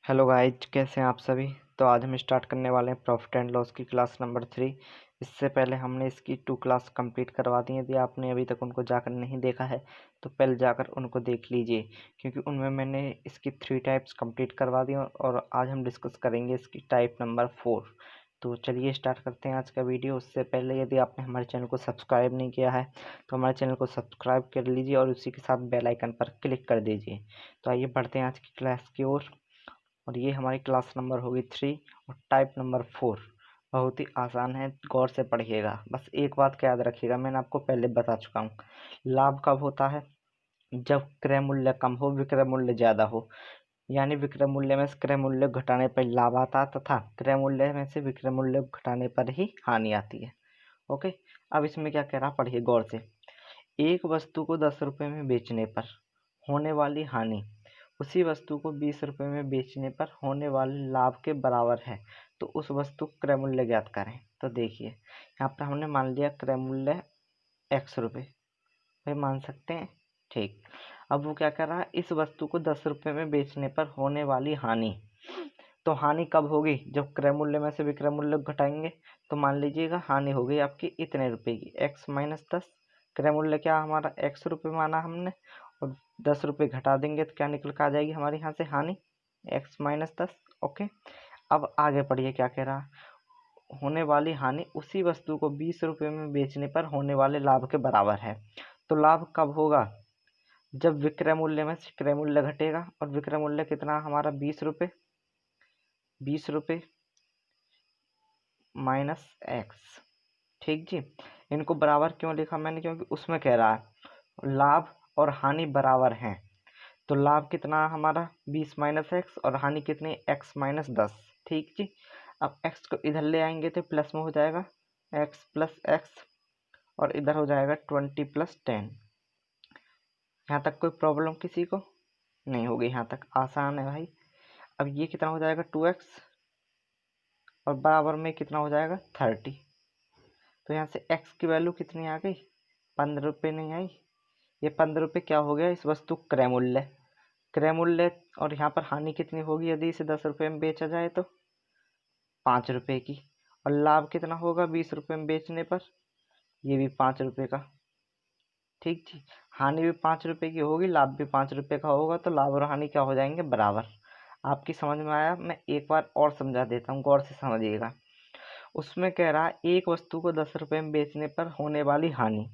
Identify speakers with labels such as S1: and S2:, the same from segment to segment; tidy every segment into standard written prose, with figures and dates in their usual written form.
S1: Hello guys, कैसे हैं आप सभी। तो आज हम स्टार्ट करने वाले हैं प्रॉफिट एंड लॉस की क्लास नंबर 3। इससे पहले हमने इसकी 2 क्लास कंप्लीट करवा दी हैं। यदि आपने अभी तक उनको जाकर नहीं देखा है तो पहले जाकर उनको देख लीजिए, क्योंकि उनमें मैंने इसकी 3 टाइप्स कंप्लीट करवा दी और आज हम डिस्कस करेंगे इसकी टाइप नंबर 4। तो चलिए स्टार्ट करते हैं आज का वीडियो। उससे पहले यदि आपने हमारे चैनल को सब्सक्राइब नहीं किया है तो हमारे चैनल को सब्सक्राइब कर लीजिए और उसी के साथ बेल आइकन पर क्लिक कर दीजिए। तो आइए बढ़ते हैं आज की क्लास की ओर। और ये हमारी क्लास नंबर होगी 3 और टाइप नंबर 4 बहुत ही आसान है, गौर से पढ़िएगा। बस एक बात का याद रखिएगा, मैंने आपको पहले बता चुका हूँ। लाभ कब होता है? जब क्रय मूल्य कम हो, विक्रय मूल्य ज़्यादा हो। यानी विक्रय मूल्य में से क्रय मूल्य घटाने पर लाभ आता है तथा क्रय मूल्य में से विक्रय मूल्य घटाने पर ही हानि आती है। ओके, अब इसमें क्या कह रहा, पढ़िए गौर से। एक वस्तु को 10 रुपये में बेचने पर होने वाली हानि उसी वस्तु को 20 रुपये में बेचने पर होने वाले लाभ के बराबर है, तो उस वस्तु का क्रय मूल्य ज्ञात करें। तो देखिए, यहाँ पर हमने मान लिया क्रय मूल्य x रुपये, भाई मान सकते हैं, ठीक। अब वो क्या कर रहा है, इस वस्तु को 10 रुपये में बेचने पर होने वाली हानि। तो हानि कब होगी? जब क्रय मूल्य में से विक्रय मूल्य घटाएंगे। तो मान लीजिएगा हानि हो गई आपकी इतने रुपए की, x माइनस 10। क्रय मूल्य क्या हमारा x रुपये माना हमने, और 10 रुपये घटा देंगे तो क्या निकल कर आ जाएगी हमारे यहाँ से हानि, x माइनस 10। ओके, अब आगे पढ़िए क्या कह रहा, होने वाली हानि उसी वस्तु को 20 रुपये में बेचने पर होने वाले लाभ के बराबर है। तो लाभ कब होगा? जब विक्रय मूल्य में से क्रय मूल्य घटेगा, और विक्रय मूल्य कितना हमारा 20 रुपये, 20 रुपये माइनस एक्स। ठीक जी, इनको बराबर क्यों लिखा मैंने? क्योंकि उसमें कह रहा है लाभ और हानि बराबर हैं। तो लाभ कितना हमारा 20 माइनस एक्स और हानि कितनी, एक्स माइनस 10। ठीक जी, अब एक्स को इधर ले आएंगे तो प्लस में हो जाएगा एक्स प्लस एक्स, और इधर हो जाएगा 20 प्लस 10। यहाँ तक कोई प्रॉब्लम किसी को नहीं होगी, यहाँ तक आसान है भाई। अब ये कितना हो जाएगा 2x, और बराबर में कितना हो जाएगा 30। तो यहाँ से x की वैल्यू कितनी आ गई, 15 रुपये नहीं आई। ये 15 रुपये क्या हो गया, इस वस्तु क्रय मूल्य, क्रय मूल्य। और यहाँ पर हानि कितनी होगी यदि इसे 10 रुपये में बेचा जाए तो 5 रुपये की। और लाभ कितना होगा 20 रुपये में बेचने पर, ये भी 5 रुपये का। ठीक जी, हानि भी 5 रुपये की होगी, लाभ भी 5 रुपये का होगा, तो लाभ और हानि क्या हो जाएंगे, बराबर। आपकी समझ में आया? मैं एक बार और समझा देता हूँ, गौर से समझिएगा। उसमें कह रहा है एक वस्तु को 10 रुपये में बेचने पर होने वाली हानि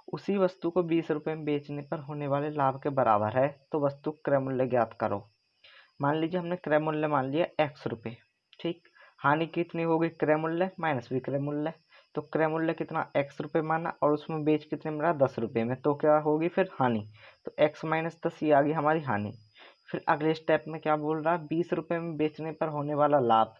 S1: उसी वस्तु को 20 रुपये में बेचने पर होने वाले लाभ के बराबर है, तो वस्तु क्रय मूल्य ज्ञात करो। मान लीजिए हमने क्रय मूल्य मान लिया x रुपये, ठीक। हानि कितनी होगी, क्रय मूल्य माइनस विक्रय मूल्य। तो क्रय मूल्य कितना, x रुपये माना, और उसमें बेच कितने में रहा, 10 रुपये में, तो क्या होगी फिर हानि। तो x माइनस 10 ये आ गई हमारी हानि। फिर अगले स्टेप में क्या बोल रहा है, 20 रुपये में बेचने पर होने वाला लाभ।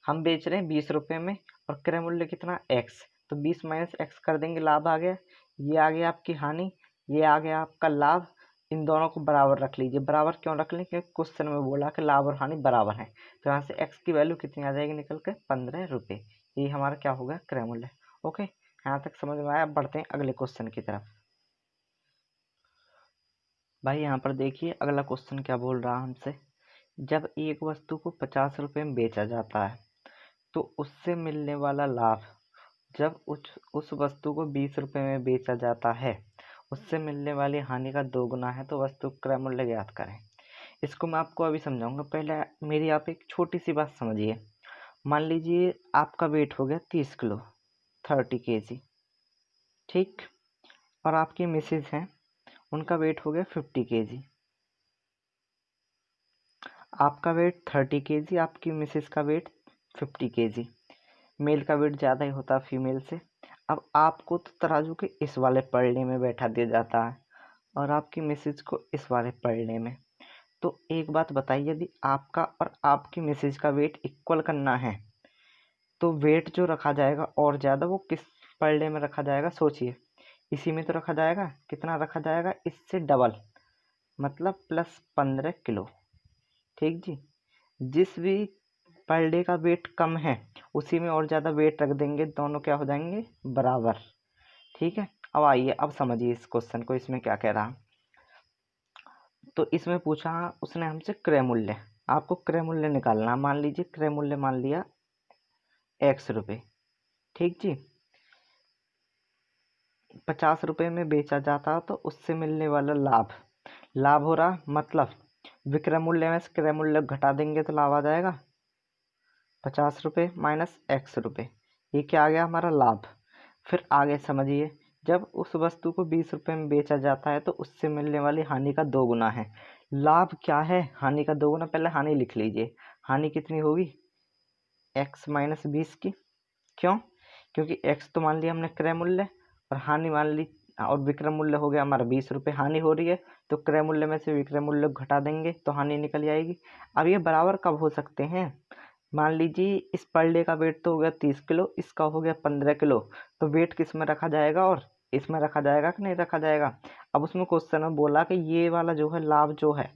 S1: हम बेच रहे हैं 20 रुपये में, और क्रय मूल्य कितना x, तो 20 माइनस एक्स कर देंगे, लाभ आ गया। ये आ गया आपकी हानि, ये आ गया आपका लाभ। इन दोनों को बराबर रख लीजिए। बराबर क्यों रख लें, क्योंकि क्वेश्चन में बोला कि लाभ और हानि बराबर है। तो यहाँ से x की वैल्यू कितनी आ जाएगी निकल के, 15 रुपये। ये हमारा क्या होगा, क्रय मूल्य। ओके, यहाँ तक समझ में आया? बढ़ते हैं अगले क्वेश्चन की तरफ। भाई यहाँ पर देखिए अगला क्वेश्चन क्या बोल रहा है हमसे। जब एक वस्तु को 50 रुपये में बेचा जाता है तो उससे मिलने वाला लाभ जब उस वस्तु को 20 रुपये में बेचा जाता है उससे मिलने वाली हानि का 2 गुना है, तो वस्तु क्रय मूल्य ज्ञात करें। इसको मैं आपको अभी समझाऊंगा, पहले मेरी आप एक छोटी सी बात समझिए। मान लीजिए आपका वेट हो गया 30 किलो, 30 kg, ठीक। और आपकी मिसेज हैं, उनका वेट हो गया 50 kg। आपका वेट 30 kg, आपकी मिसेज का वेट 50 kg। मेल का वेट ज़्यादा ही होता है फीमेल से। अब आपको तो तराजू के इस वाले पलड़े में बैठा दिया जाता है और आपकी मिसेज को इस वाले पलड़े में। तो एक बात बताइए, यदि आपका और आपकी मिसेज का वेट इक्वल करना है तो वेट जो रखा जाएगा और ज़्यादा, वो किस पलड़े में रखा जाएगा, सोचिए। इसी में तो रखा जाएगा। कितना रखा जाएगा, इससे डबल, मतलब +15 किलो। ठीक जी, जिस भी पर डे का वेट कम है उसी में और ज़्यादा वेट रख देंगे, दोनों क्या हो जाएंगे, बराबर। ठीक है, अब आइए अब समझिए इस क्वेश्चन को। इसमें क्या कह रहा, तो इसमें पूछा उसने हमसे क्रय मूल्य। आपको क्रय मूल्य निकालना। मान लीजिए क्रय मूल्य मान लिया ₹X, ठीक जी। 50 रुपये में बेचा जाता तो उससे मिलने वाला लाभ हो रहा, मतलब विक्रय मूल्य में से क्रय मूल्य घटा देंगे तो लाभ आ जाएगा 50 रुपये माइनस ₹X। ये क्या आ गया हमारा लाभ। फिर आगे समझिए, जब उस वस्तु को 20 रुपये में बेचा जाता है तो उससे मिलने वाली हानि का 2 गुना है। लाभ क्या है, हानि का 2 गुना। पहले हानि लिख लीजिए, हानि कितनी होगी x माइनस 20 की। क्यों, क्योंकि x तो मान लिया हमने क्रय मूल्य और हानि मान ली, और विक्रय मूल्य हो गया हमारा 20 रुपये। हानि हो रही है तो क्रय मूल्य में से विक्रय मूल्य घटा देंगे तो हानि निकल जाएगी। अब ये बराबर कब हो सकते हैं, मान लीजिए इस पर डे का वेट तो हो गया 30 किलो, इसका हो गया 15 किलो, तो वेट किस में रखा जाएगा और इसमें रखा जाएगा कि नहीं रखा जाएगा। अब उसमें क्वेश्चन में बोला कि ये वाला जो है लाभ जो है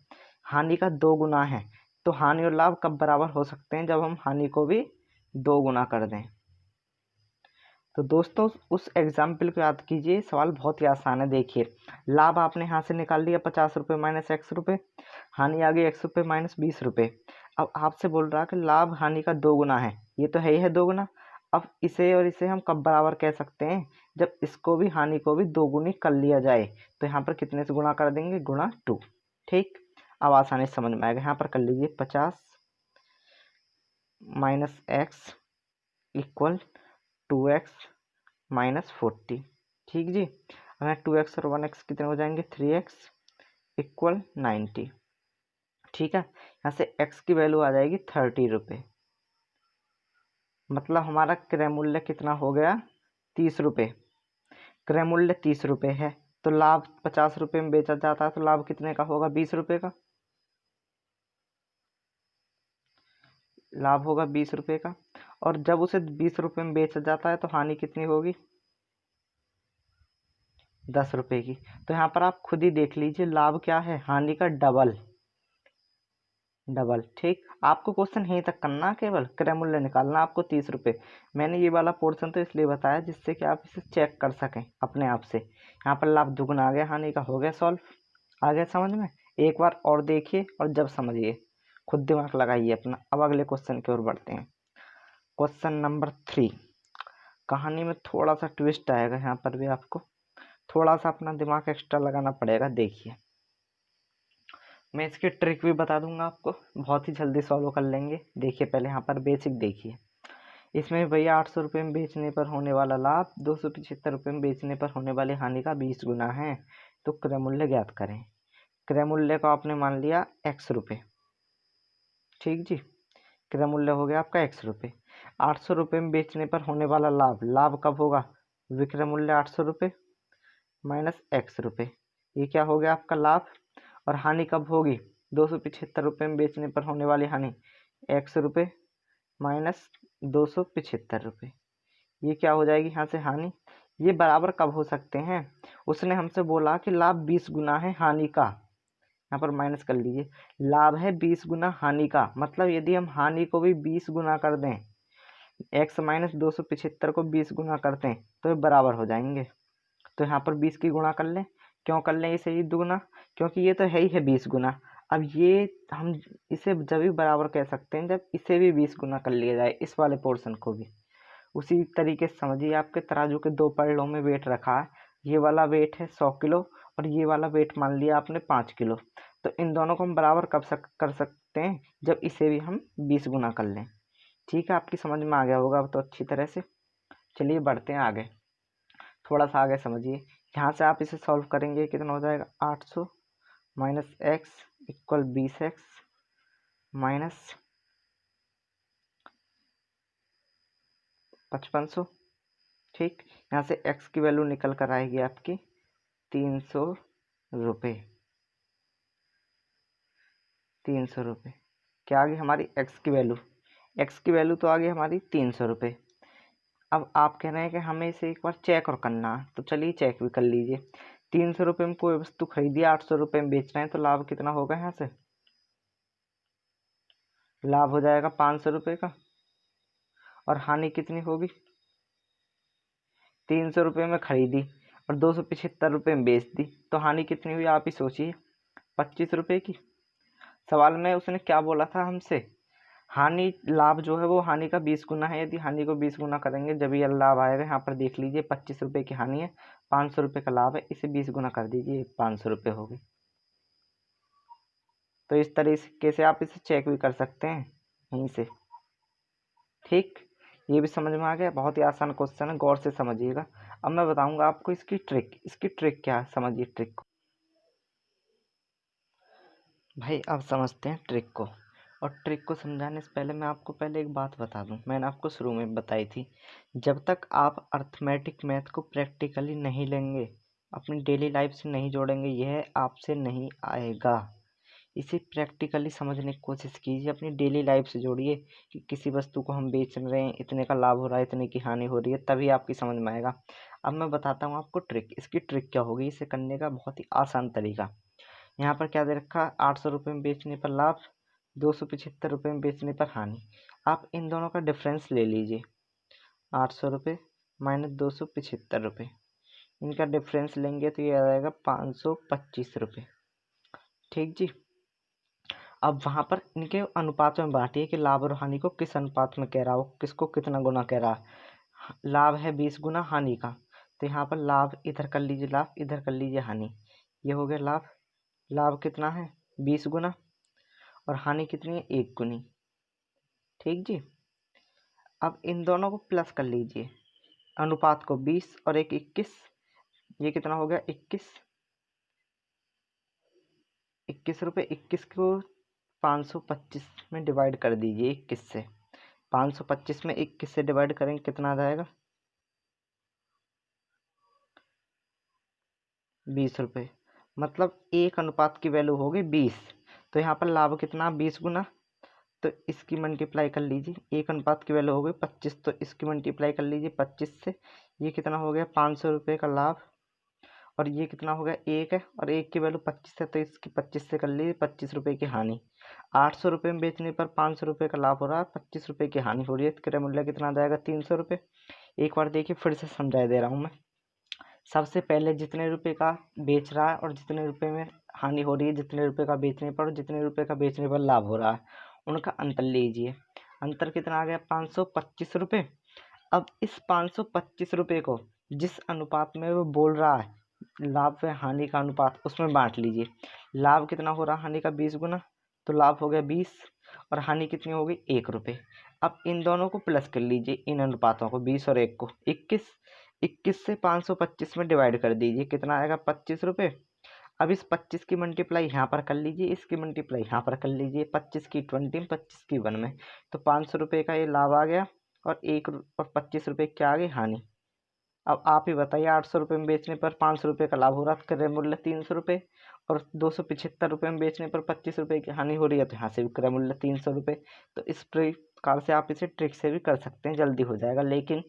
S1: हानि का 2 गुना है, तो हानि और लाभ कब बराबर हो सकते हैं, जब हम हानि को भी 2 गुना कर दें। तो दोस्तों उस एग्जाम्पल को याद कीजिए, सवाल बहुत ही आसान है। देखिए लाभ आपने यहाँ से निकाल लिया 50 रुपये माइनस ₹X, हानि आ गई ₹X माइनस 20 रुपये। अब आपसे बोल रहा है कि लाभ हानि का 2 गुना है, ये तो है ही है 2 गुना। अब इसे और इसे हम कब बराबर कह सकते हैं, जब इसको भी हानि को भी 2 गुनी कर लिया जाए। तो यहाँ पर कितने से गुणा कर देंगे, गुणा 2। ठीक, अब आसानी से समझ में आएगा। यहाँ पर कर लीजिए 50 minus x equal 2x minus 40। ठीक जी, हमें 2x और 1x कितने हो जाएंगे, 3x इक्वल 90। ठीक है, यहाँ से x की वैल्यू आ जाएगी 30 रुपये। मतलब हमारा क्रय मूल्य कितना हो गया, 30 रुपये। क्रय मूल्य 30 रुपये है तो लाभ 50 रुपये में बेचा जाता है, तो लाभ कितने का होगा, 20 रुपये का। लाभ होगा 20 रुपये का, और जब उसे 20 रुपये में बेचा जाता है तो हानि कितनी होगी, 10 रुपये की। तो यहाँ पर आप खुद ही देख लीजिए, लाभ क्या है, हानि का डबल। ठीक, आपको क्वेश्चन यहीं तक करना, केवल क्रय मूल्य निकालना आपको 30 रुपये। मैंने ये वाला पोर्शन तो इसलिए बताया जिससे कि आप इसे चेक कर सकें अपने आप से। यहाँ पर लाभ दुगुना आ गया, हानि का हो गया सॉल्व। आ गया समझ में, एक बार और देखिए और जब समझिए खुद दिमाग लगाइए अपना। अब अगले क्वेश्चन की ओर बढ़ते हैं। क्वेश्चन नंबर 3, कहानी में थोड़ा सा ट्विस्ट आएगा, यहाँ पर भी आपको थोड़ा सा अपना दिमाग एक्स्ट्रा लगाना पड़ेगा। देखिए मैं इसकी ट्रिक भी बता दूंगा आपको, बहुत ही जल्दी सॉल्व कर लेंगे। देखिए पहले यहाँ पर बेसिक देखिए, इसमें भैया 800 रुपये में बेचने पर होने वाला लाभ 275 रुपये में बेचने पर होने वाली हानि का 20 गुना है, तो क्रय मूल्य ज्ञात करें। क्रय मूल्य को आपने मान लिया x रुपये, ठीक जी। क्रय मूल्य हो गया आपका x रुपये। 800 रुपये में बेचने पर होने वाला लाभ कब होगा, विक्रय मूल्य 800 रुपये माइनस x रुपये, ये क्या हो गया आपका लाभ। और हानि कब होगी, 275 रुपये में बेचने पर होने वाली हानि x रुपये माइनस 275 रुपये, ये क्या हो जाएगी यहाँ से हानि। ये बराबर कब हो सकते हैं, उसने हमसे बोला कि लाभ 20 गुना है हानि का, यहाँ पर माइनस कर लीजिए, लाभ है 20 गुना हानि का, मतलब यदि हम हानि को भी 20 गुना कर दें, x माइनस 275 को 20 गुना करते हैं तो ये बराबर हो जाएंगे। तो यहाँ पर 20 की गुणा कर लें। क्यों कर लें इसे ही दुगुना, क्योंकि ये तो है ही है 20 गुना। अब ये हम इसे जब भी बराबर कह सकते हैं जब इसे भी 20 गुना कर लिया जाए, इस वाले पोर्शन को भी। उसी तरीके से समझिए, आपके तराजू के 2 पल्लों में वेट रखा है, ये वाला वेट है 100 किलो और ये वाला वेट मान लिया आपने 5 किलो। तो इन दोनों को हम बराबर कब कर सकते हैं, जब इसे भी हम 20 गुना कर लें। ठीक है, आपकी समझ में आ गया होगा अब तो अच्छी तरह से। चलिए बढ़ते हैं आगे, थोड़ा सा आगे समझिए। यहाँ से आप इसे सॉल्व करेंगे, कितना हो जाएगा, 800 minus x equal 20x minus 5500। ठीक, यहाँ से x की वैल्यू निकल कर आएगी आपकी 300 रुपये। 300 रुपये क्या आ गई हमारी x की वैल्यू, x की वैल्यू तो आ गई हमारी 300 रुपये। अब आप कह रहे हैं कि हमें इसे एक बार चेक और करना है, तो चलिए चेक भी कर लीजिए। 300 रुपये में कोई वस्तु खरीदी, 800 रुपये में बेच रहे हैं, तो लाभ कितना होगा, यहाँ से लाभ हो जाएगा 500 रुपये का, और हानि कितनी होगी, 300 रुपये में खरीदी और 275 रुपये में बेच दी, तो हानि कितनी हुई आप ही सोचिए, 25 रुपये की। सवाल में उसने क्या बोला था हमसे, हानि लाभ जो है वो हानि का 20 गुना है। यदि हानि को 20 गुना करेंगे जब ये लाभ आएगा। यहाँ पर देख लीजिए 25 रुपये की हानि है, 500 रुपये का लाभ है, इसे 20 गुना कर दीजिए, 500 रुपये हो गए। तो इस तरीके से आप इसे चेक भी कर सकते हैं यहीं से। ठीक, ये भी समझ में आ गया। बहुत ही आसान क्वेश्चन है, गौर से समझिएगा। अब मैं बताऊंगा आपको इसकी ट्रिक क्या है, समझिए ट्रिक को। भाई अब समझते हैं ट्रिक को। और ट्रिक को समझाने से पहले मैं आपको पहले एक बात बता दूं, मैंने आपको शुरू में बताई थी। जब तक आप अर्थमेटिक मैथ को प्रैक्टिकली नहीं लेंगे, अपनी डेली लाइफ से नहीं जोड़ेंगे, यह आपसे नहीं आएगा। इसे प्रैक्टिकली समझने की कोशिश कीजिए, अपनी डेली लाइफ से जोड़िए कि किसी वस्तु को हम बेच रहे हैं, इतने का लाभ हो रहा है, इतने की हानि हो रही है, तभी आपकी समझ में आएगा। अब मैं बताता हूँ आपको ट्रिक। इसकी ट्रिक क्या होगी, इसे करने का बहुत ही आसान तरीका। यहाँ पर क्या दे रखा, 800 रुपये में बेचने पर लाभ, 275 रुपये में बेचने पर हानि। आप इन दोनों का डिफरेंस ले लीजिए, 800 रुपये माइनस 275 रुपये, इनका डिफरेंस लेंगे तो ये आ जाएगा 525 रुपये। ठीक जी। अब वहाँ पर इनके अनुपात में बांटिए कि लाभ और हानि को किस अनुपात में कह रहा हो, किसको कितना गुना कह रहा है। लाभ है 20 गुना हानि का, तो यहाँ पर लाभ इधर कर लीजिए, लाभ इधर कर लीजिए हानि। ये हो गया लाभ, लाभ कितना है 20 गुना, और हानि कितनी है 1 गुनी। ठीक जी। अब इन दोनों को प्लस कर लीजिए, अनुपात को 20 और 1 21, ये कितना हो गया 21। 21 रुपये, 21 को 525 में डिवाइड कर दीजिए 21 से। 525 में 21 से डिवाइड करेंगे कितना आ जाएगा 20 रुपये। मतलब एक अनुपात की वैल्यू होगी 20। तो यहाँ पर लाभ कितना 20 गुना, तो इसकी मल्टीप्लाई कर लीजिए। एक अनुपात की वैल्यू हो गई 25, तो इसकी मल्टीप्लाई कर लीजिए 25 से। ये कितना हो गया 500 रुपये का लाभ, और ये कितना हो गया 1 है, और 1 की वैल्यू 25 है, तो इसकी 25 से कर लीजिए 25 रुपये की हानि। 800 रुपये में बेचने पर 500 रुपये का लाभ हो रहा है, 25 रुपये की हानि हो रही है, तो क्रय मूल्य कितना आ जाएगा 300 रुपये। एक बार देखिए, फिर से समझा दे रहा हूँ मैं। सबसे पहले जितने रुपए का बेच रहा है और जितने रुपए में हानि हो रही है, जितने रुपए का बेचने पर और जितने रुपए का बेचने पर लाभ हो रहा है, उनका अंतर लीजिए। अंतर कितना आ गया 525 रुपये। अब इस 525 रुपये को जिस अनुपात में वो बोल रहा है, लाभ व हानि का अनुपात, उसमें बांट लीजिए। लाभ कितना हो रहा है हानि का 20 गुना, तो लाभ हो गया 20, और हानि कितनी हो गई 1 रुपये। अब इन दोनों को प्लस कर लीजिए, इन अनुपातों को 20 और 1 को 21। 21 से 525 में डिवाइड कर दीजिए, कितना आएगा 25 रुपये। अब इस 25 की मल्टीप्लाई यहाँ पर कर लीजिए, इसकी मल्टीप्लाई यहाँ पर कर लीजिए, 25 की 20 में 25 की 1 में, तो 500 रुपये का ये लाभ आ गया, और 25 रुपये क्या आ गई हानि। अब आप ही बताइए, 800 रुपये में बेचने पर 500 रुपये का लाभ हो रहा है, क्रय मूल्य 300 रुपये, और 275 रुपये में बेचने पर 25 रुपये की हानि हो रही है, तो यहाँ से भी क्रय मूल्य 300 रुपये। तो इस प्रकार से आप इसे ट्रिक से भी कर सकते हैं, जल्दी हो जाएगा। लेकिन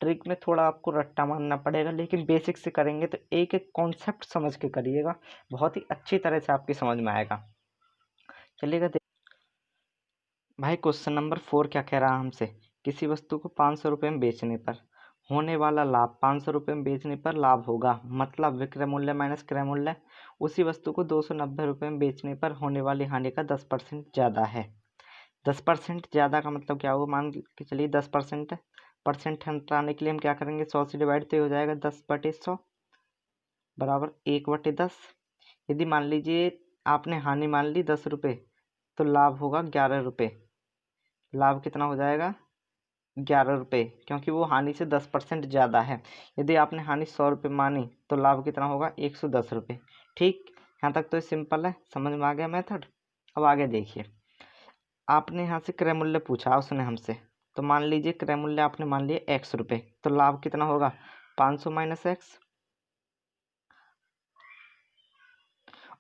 S1: ट्रिक में थोड़ा आपको रट्टा मारना पड़ेगा, लेकिन बेसिक से करेंगे तो एक एक कॉन्सेप्ट समझ के करिएगा, बहुत ही अच्छी तरह से आपकी समझ में आएगा। चलिएगा भाई, क्वेश्चन नंबर 4 क्या कह रहा है हमसे, किसी वस्तु को 500 रुपये में बेचने पर होने वाला लाभ 500 रुपये में बेचने पर लाभ होगा, मतलब विक्रय मूल्य माइनस क्रय मूल्य। उसी वस्तु को 290 रुपये में बेचने पर होने वाली हानि का 10% ज़्यादा है। 10% ज़्यादा का मतलब क्या होगा, मान के चलिए 10% है। परसेंट हटाने के लिए हम क्या करेंगे, 100 से डिवाइड तो हो जाएगा 10/100 बराबर 1/10। यदि मान लीजिए आपने हानि मान ली 10 रुपये, तो लाभ होगा 11 रुपये। लाभ कितना हो जाएगा 11 रुपये, क्योंकि वो हानि से 10% ज़्यादा है। यदि आपने हानि 100 रुपये मानी, तो लाभ कितना होगा 110 रुपये। ठीक, यहाँ तक तो सिंपल है, समझ में आ गया मेथड। अब आगे देखिए, आपने यहाँ से क्रय मूल्य पूछा उसने हमसे, तो मान लीजिए क्रय मूल्य आपने मान लिया x रुपये, तो लाभ कितना होगा 500 माइनस x,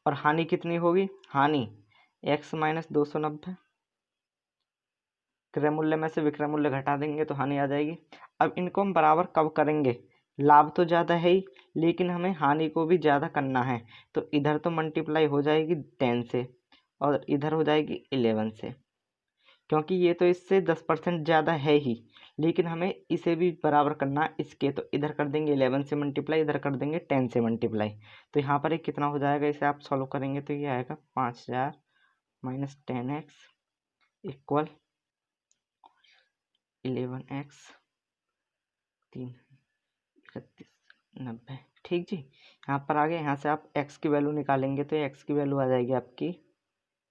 S1: और हानि कितनी होगी, हानि x माइनस 290। क्रय मूल्य में से विक्रय मूल्य घटा देंगे तो हानि आ जाएगी। अब इनको हम बराबर कब करेंगे, लाभ तो ज़्यादा है ही, लेकिन हमें हानि को भी ज़्यादा करना है, तो इधर तो मल्टीप्लाई हो जाएगी 10 से, और इधर हो जाएगी 11 से, क्योंकि ये तो इससे 10% ज़्यादा है ही, लेकिन हमें इसे भी बराबर करना है इसके, तो इधर कर देंगे 11 से मल्टीप्लाई, इधर कर देंगे 10 से मल्टीप्लाई। तो यहाँ पर एक कितना हो जाएगा, इसे आप सॉल्व करेंगे तो ये आएगा 5000 माइनस 10x इक्वल 11x 3 31 90। ठीक जी, यहाँ पर आगे यहाँ से आप x की वैल्यू निकालेंगे तो x की वैल्यू आ जाएगी आपकी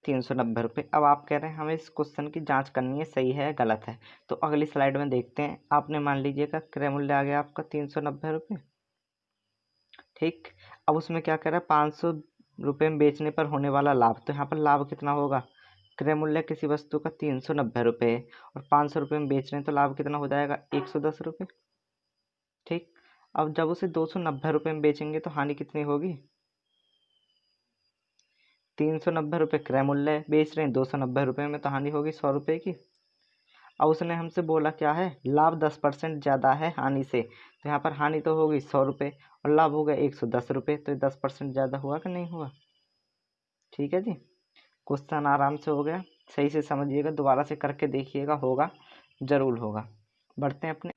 S1: 390 रुपये। अब आप कह रहे हैं हमें इस क्वेश्चन की जांच करनी है, सही है गलत है। तो अगली स्लाइड में देखते हैं। आपने मान लीजिएगा क्रय मूल्य आ गया आपका 390 रुपये। ठीक, अब उसमें क्या कह रहा है 500 रुपये में बेचने पर होने वाला लाभ। तो यहाँ पर लाभ कितना होगा, क्रय मूल्य किसी वस्तु का 390 रुपये और 500 रुपये में बेच रहे हैं तो लाभ कितना हो जाएगा 110 रुपये। ठीक, अब जब उसे 290 रुपये में बेचेंगे तो हानि कितनी होगी, 390 रुपये क्रय मूल्य बेच रहे हैं, 290 रुपये में तो हानि होगी 100 रुपये की। अब उसने हमसे बोला क्या है, लाभ 10% ज़्यादा है हानि से, तो यहाँ पर हानि तो होगी 100 रुपये और लाभ होगा 110 रुपये, तो 10% ज़्यादा हुआ कि नहीं हुआ। ठीक है जी, क्वेश्चन आराम से हो गया, सही से समझिएगा, दोबारा से करके देखिएगा, होगा जरूर होगा। बढ़ते हैं अपने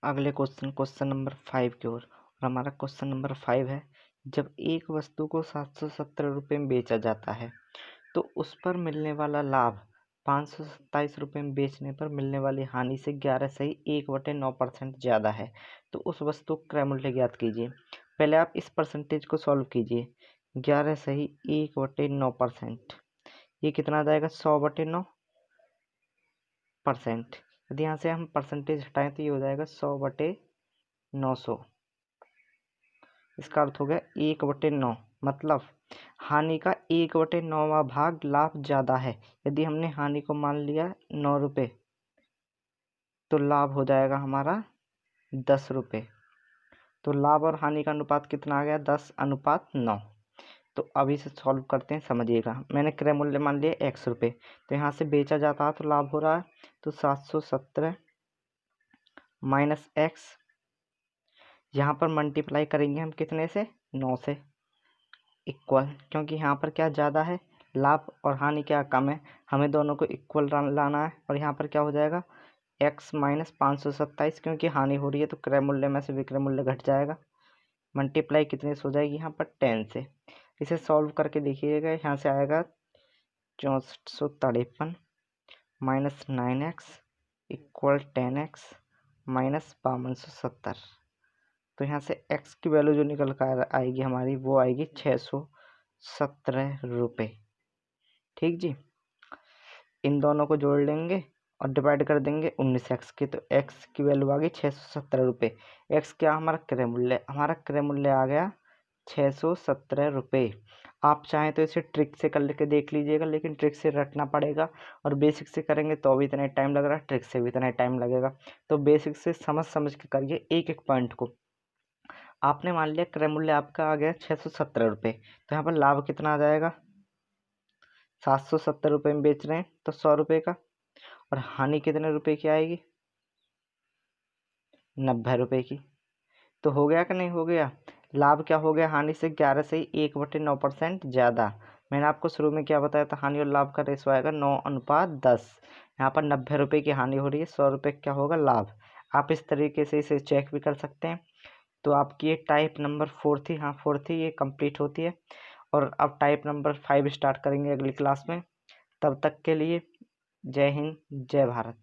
S1: अगले क्वेश्चन नंबर 5 की ओर। और हमारा क्वेश्चन नंबर 5 है, जब एक वस्तु को 717 रुपये में बेचा जाता है तो उस पर मिलने वाला लाभ 527 रुपये में बेचने पर मिलने वाली हानि से 11.1/9% ज़्यादा है, तो उस वस्तु का क्रय मूल्य ज्ञात कीजिए। पहले आप इस परसेंटेज को सॉल्व कीजिए। 11/1/9%, ये कितना आ जाएगा 100/9%। यदि यहाँ से हम परसेंटेज हटाएं तो ये हो जाएगा 100/900। इसका अर्थ हो गया 1/9, मतलब हानि का 1/9वां भाग लाभ ज़्यादा है। यदि हमने हानि को मान लिया 9 रुपये तो लाभ हो जाएगा हमारा 10 रुपये। तो लाभ और हानि का अनुपात कितना आ गया 10:9। तो अभी से सॉल्व करते हैं, समझिएगा। मैंने क्रय मूल्य मान लिया x रुपये, तो यहाँ से बेचा जाता है तो लाभ हो रहा है, तो 717 माइनस x, यहाँ पर मल्टीप्लाई करेंगे हम कितने से 9 से, इक्वल, क्योंकि यहाँ पर क्या ज़्यादा है लाभ और हानि क्या कम है, हमें दोनों को इक्वल लाना है। और यहाँ पर क्या हो जाएगा x माइनस 527, क्योंकि हानि हो रही है तो क्रय मूल्य में से विक्रय मूल्य घट जाएगा। मल्टीप्लाई कितने से हो जाएगी यहाँ पर 10 से। इसे सॉल्व करके देखिएगा, यहाँ से आएगा 6453 minus 9x equal 10x minus 5270। तो यहाँ से x की वैल्यू जो निकल कर आएगी हमारी, वो आएगी 617 रुपये। ठीक जी, इन दोनों को जोड़ लेंगे और डिवाइड कर देंगे 19x की, तो x की वैल्यू आ गई 617 रुपये। x क्या हमारा क्रय मूल्य, हमारा क्रय मूल्य आ गया 617 रुपये। आप चाहें तो इसे ट्रिक से कर के देख लीजिएगा, लेकिन ट्रिक से रटना पड़ेगा, और बेसिक से करेंगे तो भी इतना टाइम लग रहा है, ट्रिक से भी इतना टाइम लगेगा। तो बेसिक से समझ समझ के करिए एक एक पॉइंट को। आपने मान लिया क्रय मूल्य आपका आ गया 617 रुपये, तो यहाँ पर लाभ कितना आ जाएगा 770 रुपये में बेच रहे हैं तो 100 रुपये का, और हानि कितने रुपए की आएगी 90 रुपये की। तो हो गया कि नहीं हो गया, लाभ क्या हो गया हानि से 11/1/9% ज़्यादा। मैंने आपको शुरू में क्या बताया था, हानि और लाभ का रेशो आएगा 9:10। यहाँ पर 90 रुपये की हानि हो रही है, 100 रुपये क्या होगा लाभ। आप इस तरीके से इसे चेक भी कर सकते हैं। तो आपकी ये टाइप नंबर 4 थी, हाँ 4 थी, ये कंप्लीट होती है। और अब टाइप नंबर 5 स्टार्ट करेंगे अगली क्लास में। तब तक के लिए जय हिंद जय भारत।